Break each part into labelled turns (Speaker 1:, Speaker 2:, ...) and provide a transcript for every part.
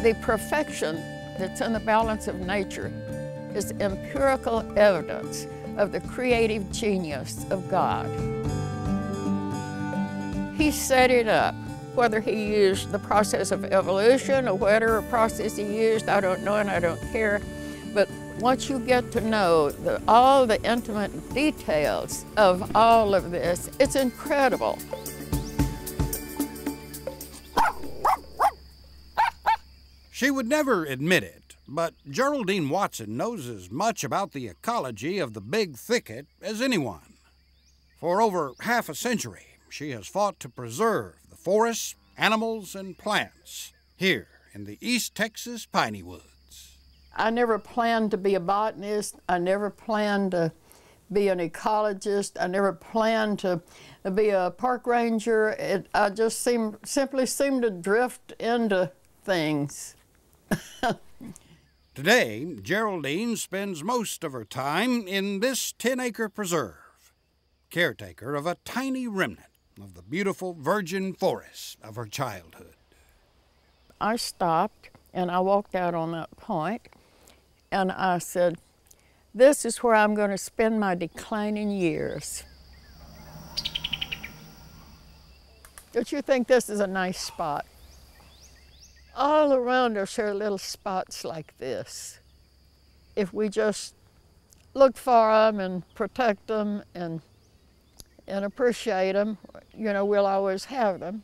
Speaker 1: The perfection that's in the balance of nature is empirical evidence of the creative genius of God. He set it up. Whether he used the process of evolution or whatever process he used, I don't know and I don't care. But once you get to know all the intimate details of all of this, it's incredible.
Speaker 2: She would never admit it, but Geraldine Watson knows as much about the ecology of the Big Thicket as anyone. For over half a century, she has fought to preserve the forests, animals, and plants here in the East Texas piney woods.
Speaker 1: I never planned to be a botanist. I never planned to be an ecologist. I never planned to be a park ranger. I just simply seemed to drift into things.
Speaker 2: Today, Geraldine spends most of her time in this 10-acre preserve, caretaker of a tiny remnant of the beautiful virgin forests of her childhood.
Speaker 1: I stopped and I walked out on that point and I said, this is where I'm going to spend my declining years. Don't you think this is a nice spot? All around us are little spots like this. If we just look for them and protect them and appreciate them, you know, we'll always have them.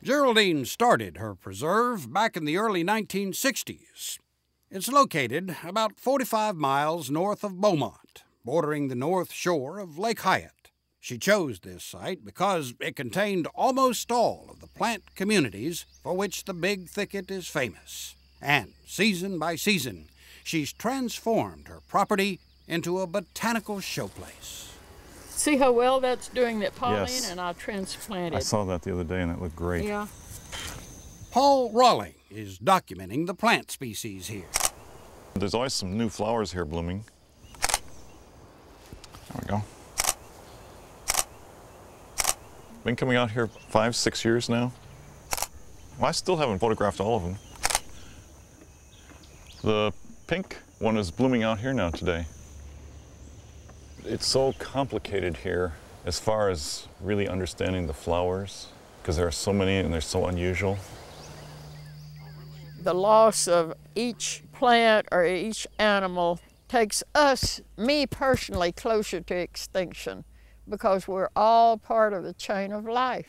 Speaker 2: Geraldine started her preserve back in the early 1960s. It's located about 45 miles north of Beaumont, bordering the north shore of Lake Hyatt. She chose this site because it contained almost all of the plant communities for which the Big Thicket is famous. And season by season, she's transformed her property into a botanical showplace.
Speaker 1: See how well that's doing that Pauline
Speaker 3: Yes.
Speaker 1: and I transplanted.
Speaker 3: I saw that the other day and it looked great.
Speaker 1: Yeah.
Speaker 2: Paul Rawling is documenting the plant species here.
Speaker 3: There's always some new flowers here blooming. There we go. Been coming out here 5, 6 years now. Well, I still haven't photographed all of them. The pink one is blooming out here now today. It's so complicated here as far as really understanding the flowers, because there are so many and they're so unusual.
Speaker 1: The loss of each plant or each animal takes us, me personally, closer to extinction because we're all part of the chain of life.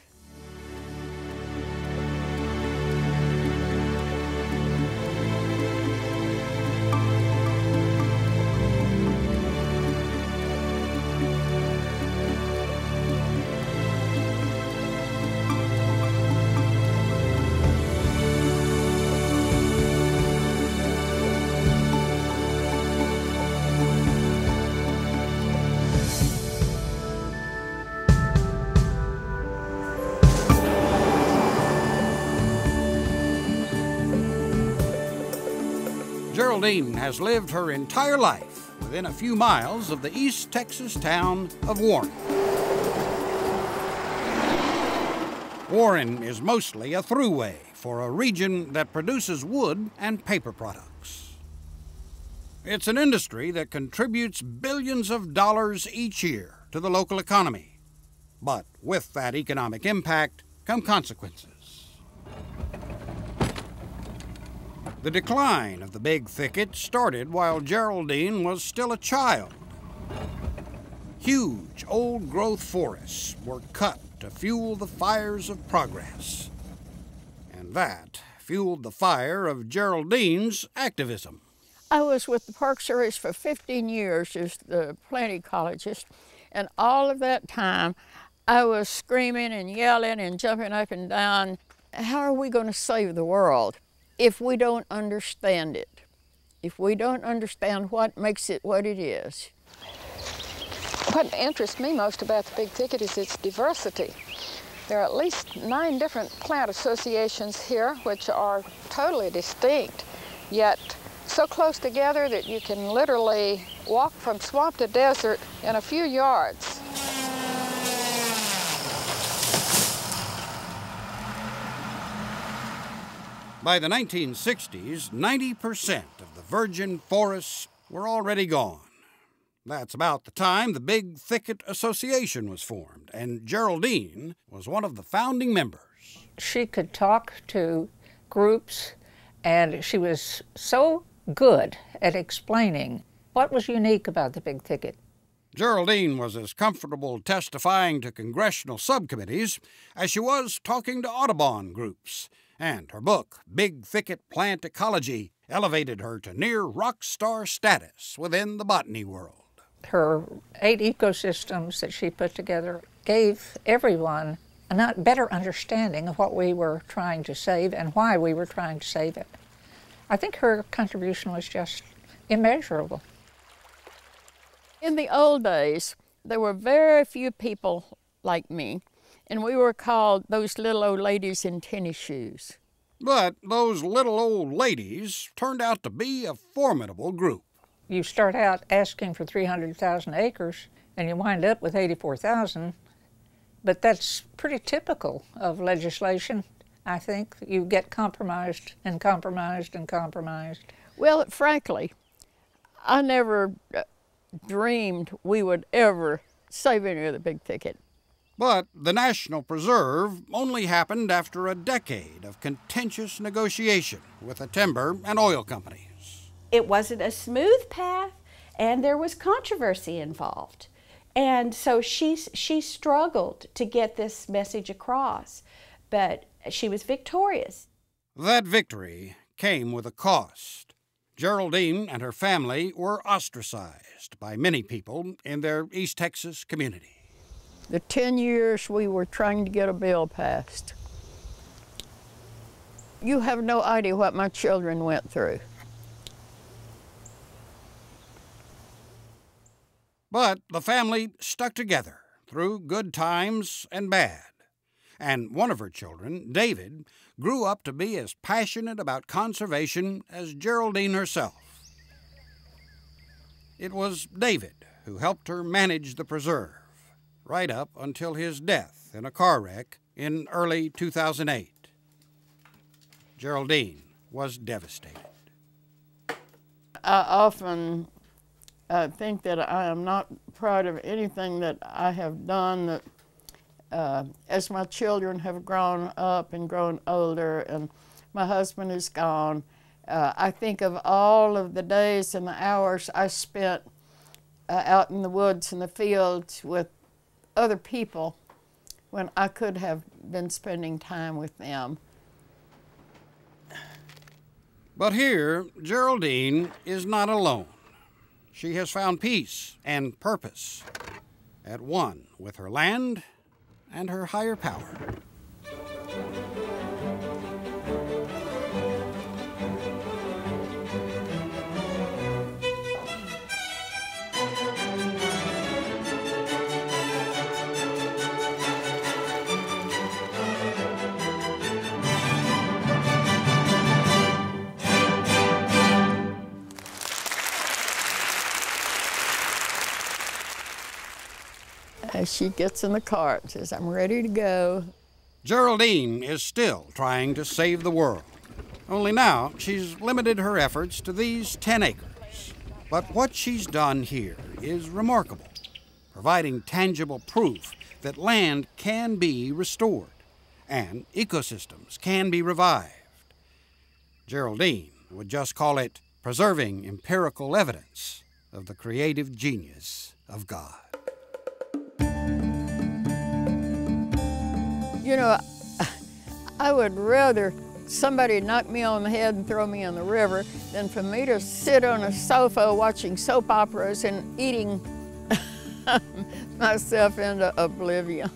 Speaker 2: Geraldine has lived her entire life within a few miles of the East Texas town of Warren. Warren is mostly a throughway for a region that produces wood and paper products. It's an industry that contributes billions of dollars each year to the local economy. But with that economic impact come consequences. The decline of the Big Thicket started while Geraldine was still a child. Huge old-growth forests were cut to fuel the fires of progress. And that fueled the fire of Geraldine's activism.
Speaker 1: I was with the Park Service for 15 years as the plant ecologist, and all of that time I was screaming and yelling and jumping up and down. How are we going to save the world if we don't understand it? If we don't understand what makes it what it is?
Speaker 4: What interests me most about the Big Thicket is its diversity. There are at least 9 different plant associations here which are totally distinct, yet so close together that you can literally walk from swamp to desert in a few yards.
Speaker 2: By the 1960s, 90% of the virgin forests were already gone. That's about the time the Big Thicket Association was formed, and Geraldine was one of the founding members.
Speaker 5: She could talk to groups, and she was so good at explaining what was unique about the Big Thicket.
Speaker 2: Geraldine was as comfortable testifying to congressional subcommittees as she was talking to Audubon groups, and her book, Big Thicket Plant Ecology, elevated her to near rock star status within the botany world.
Speaker 5: Her 8 ecosystems that she put together gave everyone a better understanding of what we were trying to save and why we were trying to save it. I think her contribution was just immeasurable.
Speaker 1: In the old days, there were very few people like me, and we were called those little old ladies in tennis shoes.
Speaker 2: But those little old ladies turned out to be a formidable group.
Speaker 5: You start out asking for 300,000 acres, and you wind up with 84,000, but that's pretty typical of legislation, I think. You get compromised and compromised and compromised.
Speaker 1: Well, frankly, I never dreamed we would ever save any of the Big Thicket.
Speaker 2: But the National Preserve only happened after a decade of contentious negotiation with the timber and oil companies.
Speaker 6: It wasn't a smooth path, and there was controversy involved. And so she struggled to get this message across, but she was victorious.
Speaker 2: That victory came with a cost. Geraldine and her family were ostracized by many people in their East Texas community.
Speaker 1: The 10 years we were trying to get a bill passed. You have no idea what my children went through.
Speaker 2: But the family stuck together through good times and bad. And one of her children, David, grew up to be as passionate about conservation as Geraldine herself. It was David who helped her manage the preserve, right up until his death in a car wreck in early 2008. Geraldine was devastated.
Speaker 1: I often think that I am not proud of anything that I have done, that as my children have grown up and grown older and my husband is gone, I think of all of the days and the hours I spent out in the woods and the fields with other people when I could have been spending time with them.
Speaker 2: But here, Geraldine is not alone. She has found peace and purpose, at one with her land and her higher power.
Speaker 1: As she gets in the car and says, "I'm ready to go."
Speaker 2: Geraldine is still trying to save the world. Only now she's limited her efforts to these 10 acres. But what she's done here is remarkable, providing tangible proof that land can be restored and ecosystems can be revived. Geraldine would just call it preserving empirical evidence of the creative genius of God.
Speaker 1: You know, I would rather somebody knock me on the head and throw me in the river than for me to sit on a sofa watching soap operas and eating myself into oblivion.